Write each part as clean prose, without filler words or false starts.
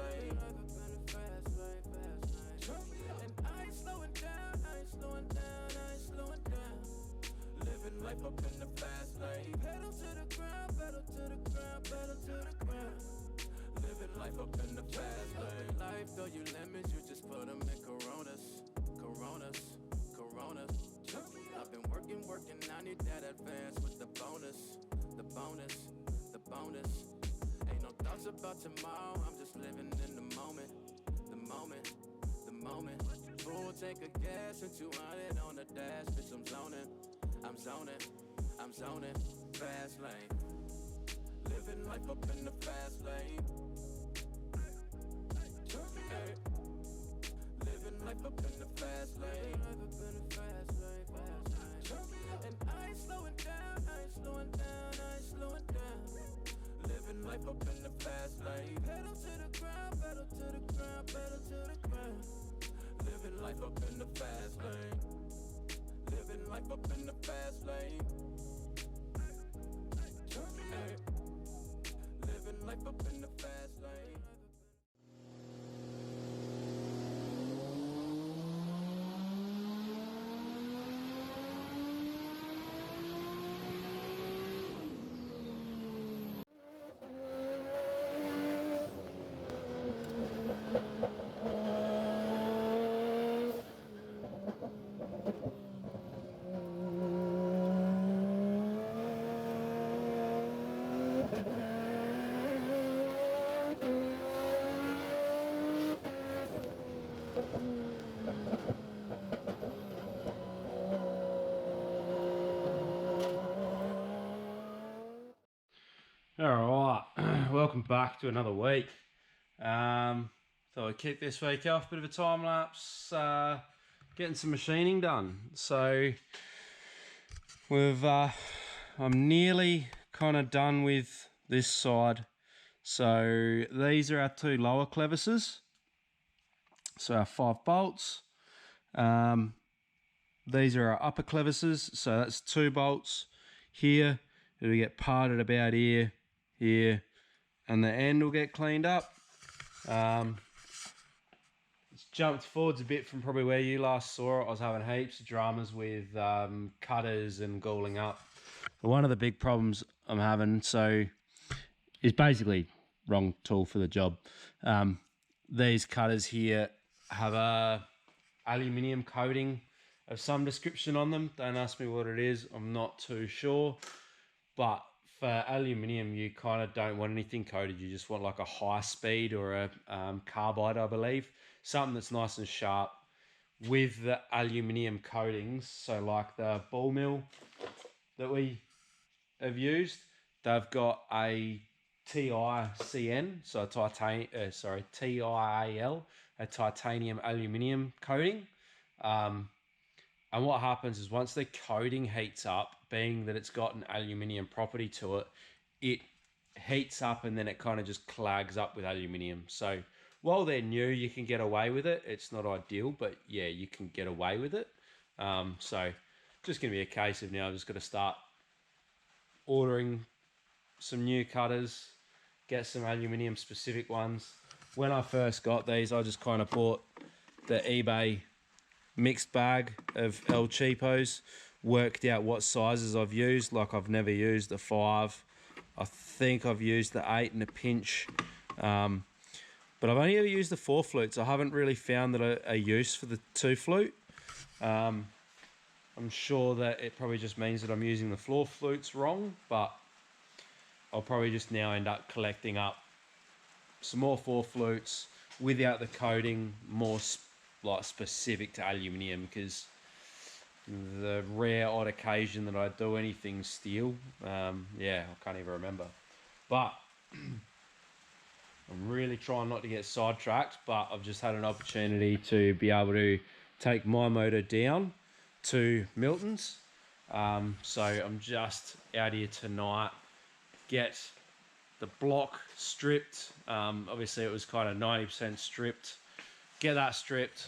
lane. Life up in the fast lane, fast lane. And I ain't slowing down, I ain't slowing down, I ain't slowing down. Living life up in the fast lane. Pedal to the ground, pedal to the ground, pedal to the ground. Living life up in the fast lane. Life, though you limits, you just put them in Coronas, Coronas, Coronas. I've been working, I need that advance with the bonus, the bonus, the bonus. Ain't no thoughts about tomorrow, I'm just living in the moment, the moment, the moment. Full tank of gas and 200 on the dash, bitch, I'm zoning, I'm zoning, I'm zoning. Fast lane, living life up in the fast lane. Hey. Living life up in the fast lane. Life up in the fast lane, fast lane. And I ain't slowing down, I ain't slowing down, I ain't slowing down. Living life up in the fast lane. Pedal to the ground, pedal to the ground, pedal to the ground. Living life up in the fast lane. Living life up in the fast lane. Hey. Living life up in the fast lane. Alright, welcome back to another week. Thought I'd kick this week off, bit of a time lapse, getting some machining done. So I'm nearly kind of done with this side. So these are our two lower clevises, so our 5 bolts. These are our upper clevises, so that's 2 bolts here. It'll get parted about here, and the end will get cleaned up. It's jumped forwards a bit from probably where you last saw it. I was having heaps of dramas with cutters and galling up. But one of the big problems I'm having, so is basically wrong tool for the job. These cutters here have a aluminium coating of some description on them. Don't ask me what it is, I'm not too sure. But for aluminium, you kind of don't want anything coated. You just want like a high speed or a carbide, I believe. Something that's nice and sharp. With the aluminium coatings, so like the ball mill that we have used, they've got a TICN, so a TIAL, a titanium aluminium coating. And what happens is once the coating heats up, being that it's got an aluminium property to it, it heats up and then it kind of just clags up with aluminium. So while they're new, you can get away with it. It's not ideal, but yeah, you can get away with it. So just going to be a case of now I've just got to start ordering some new cutters, get some aluminium specific ones. When I first got these, I just kind of bought the eBay mixed bag of El Cheapos, worked out what sizes I've used. Like I've never used the 5. I think I've used the 8 and a pinch. But I've only ever used the 4 flutes. I haven't really found that a use for the 2 flute. I'm sure that it probably just means that I'm using the 4 flutes wrong, but I'll probably just now end up collecting up some more 4 flutes without the coating, more like specific to aluminium, because the rare odd occasion that I do anything steel, yeah, I can't even remember. But I'm really trying not to get sidetracked, but I've just had an opportunity to be able to take my motor down to Milton's. So I'm just out here tonight, get the block stripped. Obviously it was kind of 90% stripped. Get that stripped.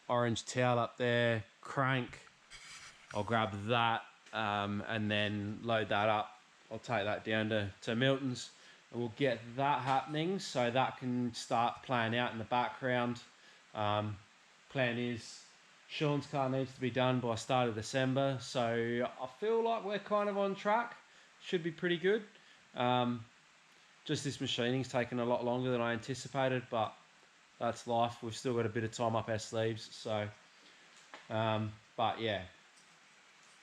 Orange towel up there, crank. I'll grab that and then load that up. I'll take that down to Milton's, and we'll get that happening so that can start playing out in the background. Plan is Sean's car needs to be done by start of December, so I feel like we're kind of on track. Should be pretty good. Just this machining's taken a lot longer than I anticipated, but that's life. We've still got a bit of time up our sleeves, so but yeah,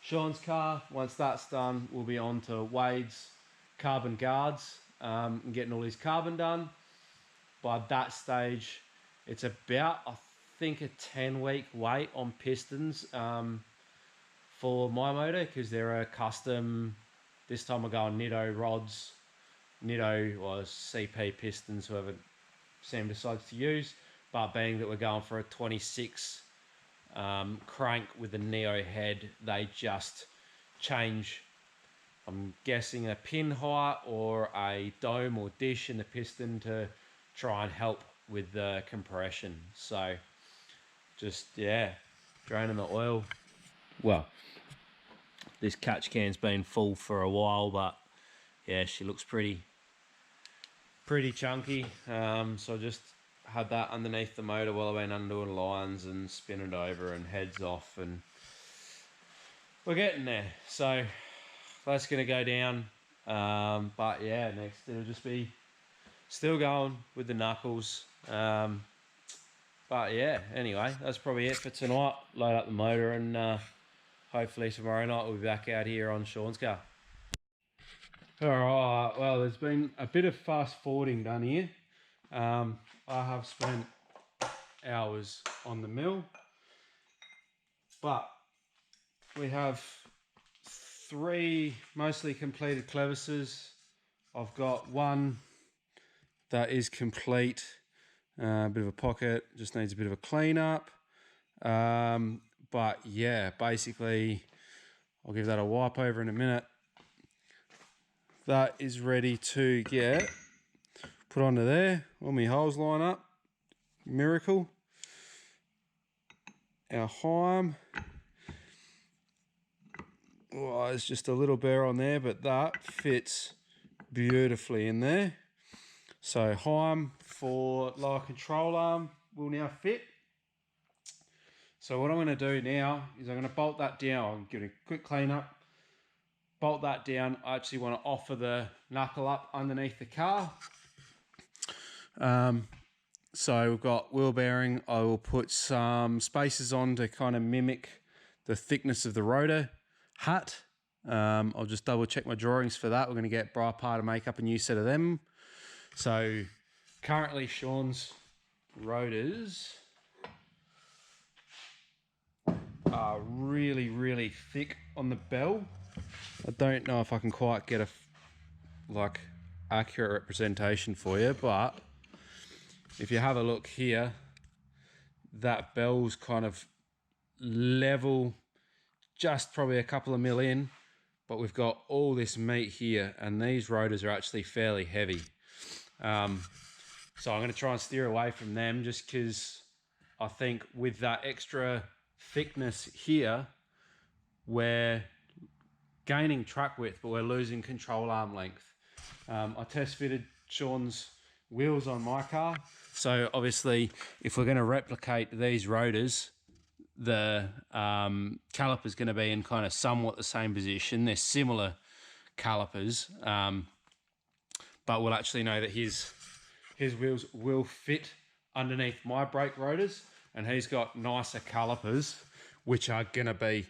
Sean's car, once that's done, we'll be on to Wade's carbon guards and getting all his carbon done. By that stage, it's about, I think, a 10-week wait on pistons for my motor, because they're a custom. This time we're going Nitto rods, Nitto or CP pistons, whoever Sam decides to use. But being that we're going for a 26 crank with a Neo head, they just change, I'm guessing, a pin height or a dome or dish in the piston to try and help with the compression. So just, yeah, draining the oil. Well, this catch can's been full for a while, but yeah, she looks pretty chunky. So I just had that underneath the motor while I've been undoing lines and spinning it over and heads off, and we're getting there. So that's gonna go down. But yeah, next it'll just be still going with the knuckles. But yeah, anyway, that's probably it for tonight. Load up the motor, and hopefully tomorrow night we'll be back out here on Sean's car. Alright, well, there's been a bit of fast forwarding done here. I have spent hours on the mill, but we have 3 mostly completed clevises. I've got one that is complete, a bit of a pocket, just needs a bit of a clean up. But yeah, basically I'll give that a wipe over in a minute. That is ready to get put onto there. All my holes line up. Miracle. Our Heim. Oh, there's just a little bear on there, but that fits beautifully in there. So Heim for lower control arm will now fit. So what I'm going to do now is I'm going to bolt that down. I'll give it a quick clean up. Bolt that down. I actually want to offer the knuckle up underneath the car. So we've got wheel bearing. I will put some spacers on to kind of mimic the thickness of the rotor hat. I'll just double check my drawings for that. We're going to get Bri-Par to make up a new set of them. So currently Sean's rotors are really thick on the bell. I don't know if I can quite get a accurate representation for you, but if you have a look here, that bell's kind of level, just probably a couple of mil in, but we've got all this meat here, and these rotors are actually fairly heavy. So I'm going to try and steer away from them, just because I think with that extra thickness here, we're gaining track width, but we're losing control arm length. I test fitted Sean's wheels on my car, so obviously if we're going to replicate these rotors, the caliper's going to be in kind of somewhat the same position. They're similar calipers, but we'll actually know that his wheels will fit underneath my brake rotors, and he's got nicer calipers which are going to be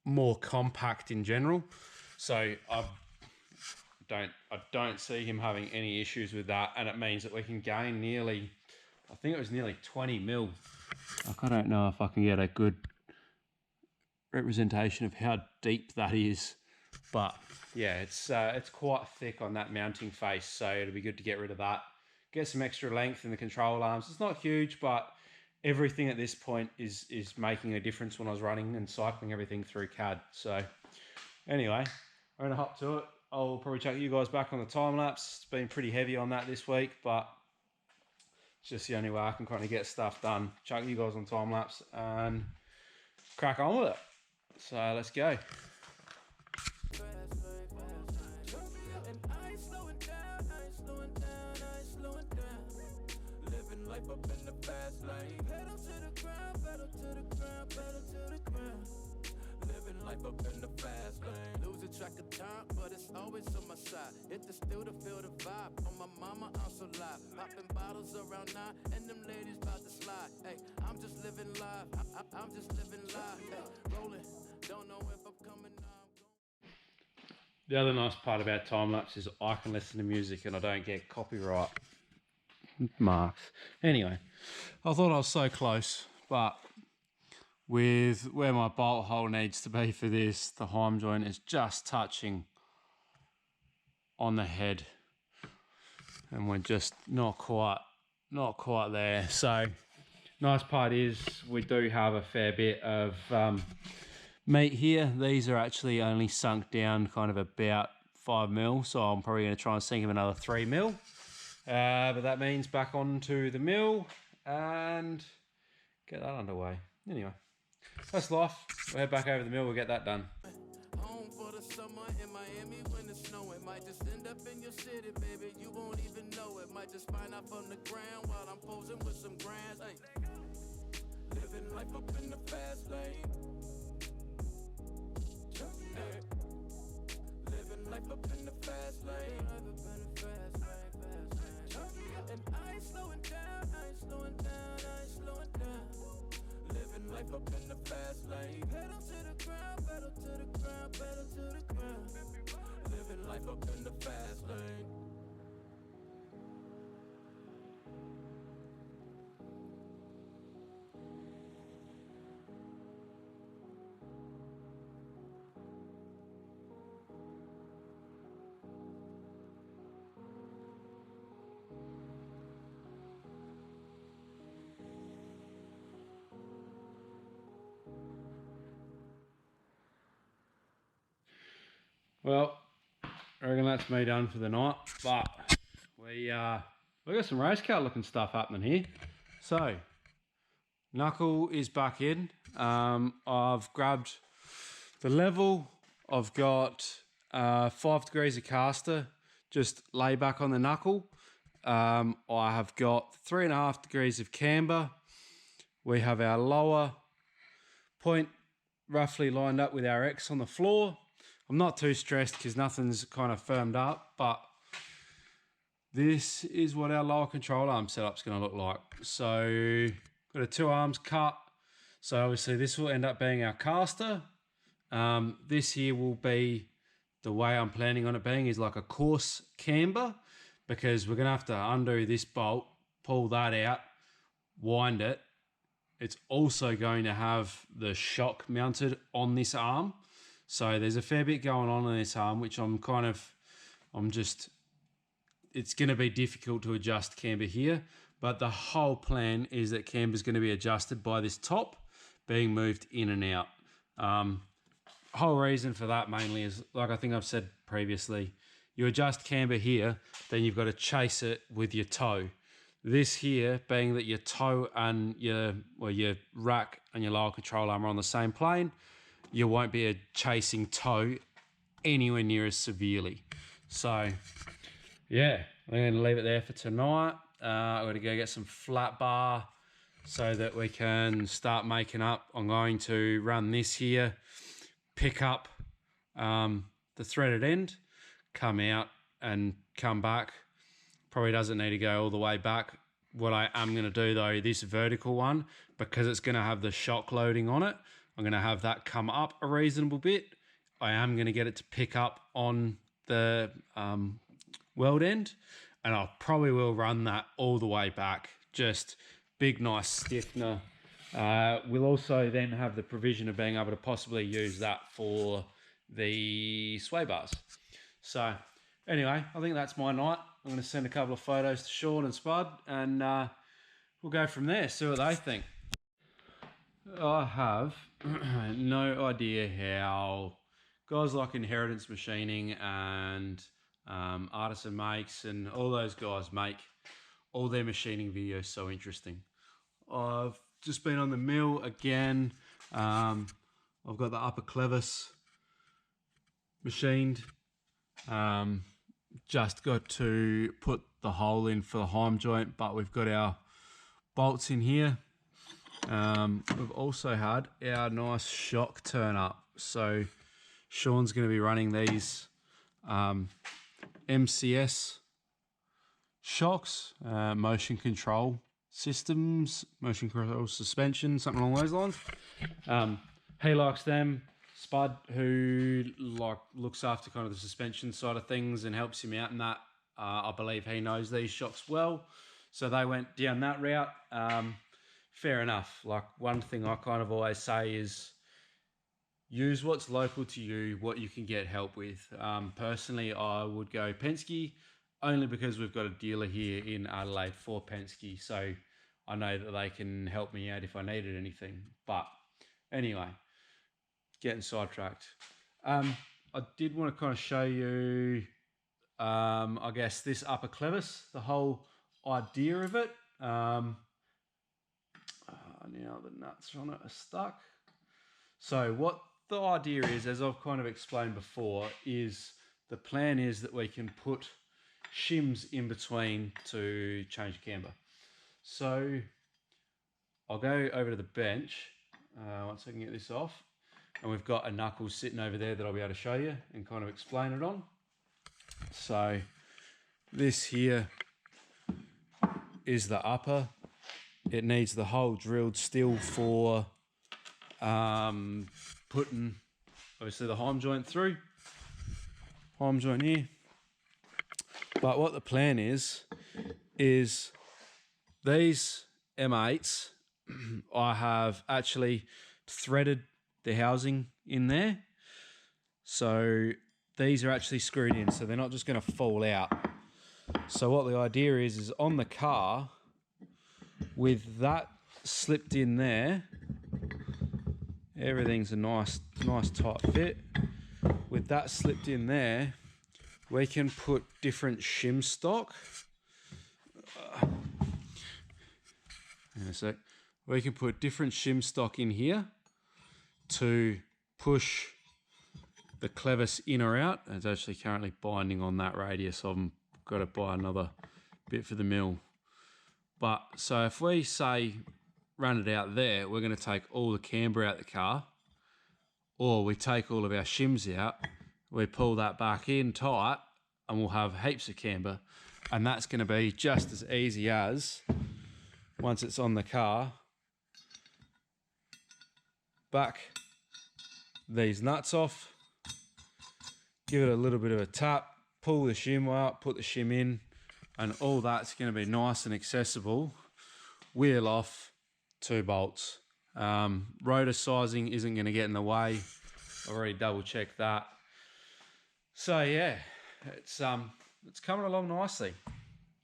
more compact in general. So I don't see him having any issues with that, and it means that we can gain nearly, I think it was nearly 20 mil. I don't know if I can get a good representation of how deep that is, but yeah, it's quite thick on that mounting face, so it'll be good to get rid of that. Get some extra length in the control arms. It's not huge, but everything at this point is making a difference when I was running and cycling everything through CAD. So anyway, I'm going to hop to it. I'll probably chuck you guys back on the time lapse. It's been pretty heavy on that this week, but it's just the only way I can kind of get stuff done. Chuck you guys on time lapse and crack on with it. So let's go. And I ain't slowing down, slowing down. Living life up in the fast lane. Pedal to the ground, pedal to the ground, pedal to the ground. Living life up in the fast lane. Losing track of time, but it's always on my side. Hit the still to feel the vibe. On my mama, I'm so live. Popping bottles around 9, and them ladies about to slide. Hey, I'm just living live. I'm just living live. Hey, rolling. Don't know if I'm coming out. The other nice part about time lapse is I can listen to music and I don't get copyright marks. Anyway, I thought I was so close, but with where my bolt hole needs to be for this, the heim joint is just touching on the head, and we're just not quite there. So nice part is we do have a fair bit of meat here. These are actually only sunk down kind of about 5 mil, so I'm probably going to try and sink them another 3 mil. But that means back onto the mill and get that underway. Anyway, that's life. We'll head back over the mill, we'll get that done. Home for the summer in Miami when it's snowing. Might just end up in your city, baby. You won't even know it. Might just find out from the ground while I'm posing with some grands. Hey, living life up in the fast lane. Hey. Living life up in the fast lane. Life up in the fast lane, fast lane. And I ain't slowing down, I ain't slowing down, I ain't slowing down. Living life up in the fast lane. Pedal to the ground, pedal to the ground, pedal to the ground. Living life up in the fast lane. Well, I reckon that's me done for the night, but we got some race car looking stuff happening here. So, knuckle is back in. I've grabbed the level. I've got 5 degrees of caster just lay back on the knuckle. I have got 3.5 degrees of camber. We have our lower point roughly lined up with our X on the floor. I'm not too stressed because nothing's kind of firmed up, but this is what our lower control arm setup's going to look like. So got a 2 arms cut. So obviously this will end up being our caster. This here will be, the way I'm planning on it being, is like a coarse camber, because we're going to have to undo this bolt, pull that out, wind it. It's also going to have the shock mounted on this arm. So there's a fair bit going on this arm, which it's going to be difficult to adjust camber here. But the whole plan is that camber is going to be adjusted by this top being moved in and out. Whole reason for that mainly is, like I think I've said previously, you adjust camber here, then you've got to chase it with your toe. This here, being that your toe and your rack and your lower control arm are on the same plane, you won't be chasing toe anywhere near as severely. So, yeah, I'm going to leave it there for tonight. I'm going to go get some flat bar so that we can start making up. I'm going to run this here, pick up the threaded end, come out and come back. Probably doesn't need to go all the way back. What I am going to do though, this vertical one, because it's going to have the shock loading on it, I'm going to have that come up a reasonable bit. I am going to get it to pick up on the weld end, and I probably will run that all the way back. Just big, nice stiffener. We'll also then have the provision of being able to possibly use that for the sway bars. So anyway, I think that's my night. I'm going to send a couple of photos to Sean and Spud, and we'll go from there, see what they think. I have no idea how guys like Inheritance Machining and Artisan Makes and all those guys make all their machining videos so interesting. I've just been on the mill again. I've got the upper clevis machined. just got to put the hole in for the heim joint, but we've got our bolts in here. We've also had our nice shock turn up. So Sean's going to be running these MCS shocks, motion control systems, motion control suspension, something along those lines. He likes them. Spud, who looks after kind of the suspension side of things and helps him out in that, I believe he knows these shocks well, so they went down that route. Fair enough. Like, one thing I kind of always say is use what's local to you, what you can get help with. Personally, I would go Penske, only because we've got a dealer here in Adelaide for Penske, so I know that they can help me out if I needed anything. But anyway, getting sidetracked. I did want to kind of show you, I guess, this upper clevis, the whole idea of it. Now the nuts on it are stuck. So what the idea is, as I've kind of explained before, is the plan is that we can put shims in between to change camber. So I'll go over to the bench once I can get this off. And we've got a knuckle sitting over there that I'll be able to show you and kind of explain it on. So this here is the upper. It needs the hole drilled still for putting, obviously, the heim joint through. Heim joint here. But what the plan is these M8s, I have actually threaded the housing in there. So these are actually screwed in, so they're not just going to fall out. So what the idea is on the car, with that slipped in there, everything's a nice tight fit. With that slipped in there, we can put different shim stock. Hang on a sec. We can put different shim stock in here to push the clevis in or out. It's actually currently binding on that radius. I've got to buy another bit for the mill. But so if we say run it out there, we're going to take all the camber out the car, or we take all of our shims out, we pull that back in tight, and we'll have heaps of camber. And that's going to be just as easy as, once it's on the car, back these nuts off, give it a little bit of a tap, pull the shim out, put the shim in, and all that's going to be nice and accessible. Wheel off, 2 bolts. Rotor sizing isn't going to get in the way. I've already double checked that. So yeah, it's coming along nicely.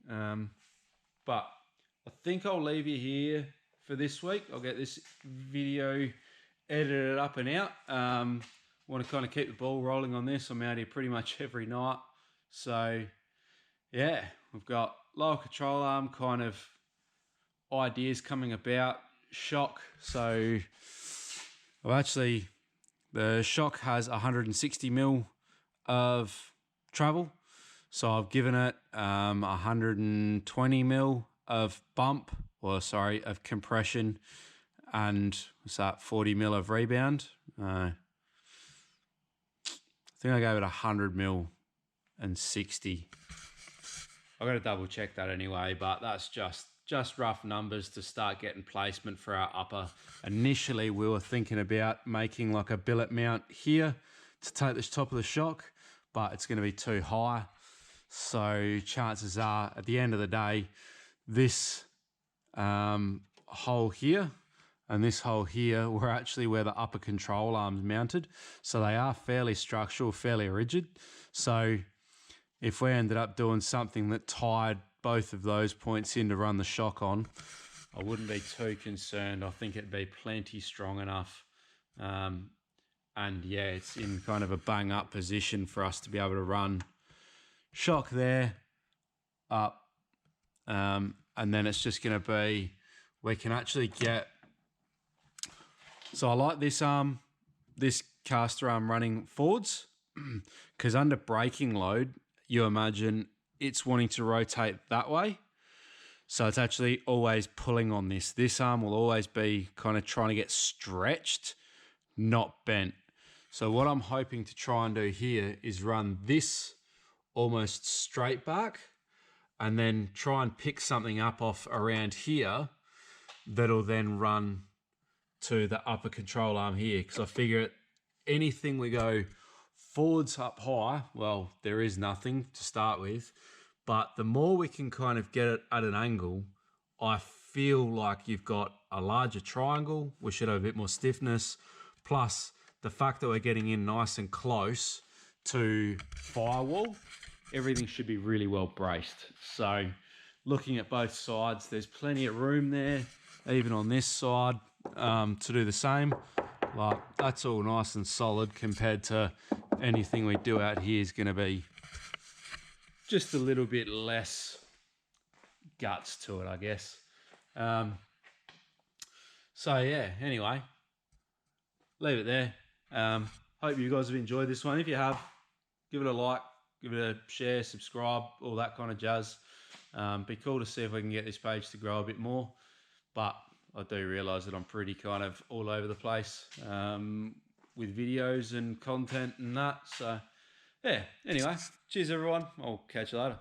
But I think I'll leave you here for this week. I'll get this video edited up and out. Want to kind of keep the ball rolling on this. I'm out here pretty much every night. So yeah, we've got lower control arm kind of ideas coming about. Shock. So the shock has 160 mil of travel. So I've given it 120 mil of of compression, and what's that, 40 mil of rebound. I think I gave it 100 mil and 60. I've got to double check that anyway, but that's just rough numbers to start getting placement for our upper. Initially, we were thinking about making like a billet mount here to take the top of the shock, but it's going to be too high. So chances are, at the end of the day, this hole here and this hole here were actually where the upper control arm's mounted. So they are fairly structural, fairly rigid. So if we ended up doing something that tied both of those points in to run the shock on, I wouldn't be too concerned. I think it'd be plenty strong enough. And yeah, it's in kind of a bang up position for us to be able to run shock there, up, and then it's just going to be, we can actually get, so I like this caster arm running forwards, because under braking load, you imagine it's wanting to rotate that way. So it's actually always pulling on this. This arm will always be kind of trying to get stretched, not bent. So what I'm hoping to try and do here is run this almost straight back and then try and pick something up off around here that'll then run to the upper control arm here. Because I figure anything we go forwards up high, well, there is nothing to start with. But the more we can kind of get it at an angle, I feel like you've got a larger triangle. We should have a bit more stiffness. Plus, the fact that we're getting in nice and close to firewall, everything should be really well braced. So looking at both sides, there's plenty of room there, even on this side, to do the same. Like, that's all nice and solid compared to anything we do out here is going to be just a little bit less guts to it, I guess. So yeah, anyway, leave it there. Hope you guys have enjoyed this one. If you have, give it a like, give it a share, subscribe, all that kind of jazz. Be cool to see if we can get this page to grow a bit more. But I do realise that I'm pretty kind of all over the place with videos and content and that. So yeah, anyway, cheers everyone. I'll catch you later.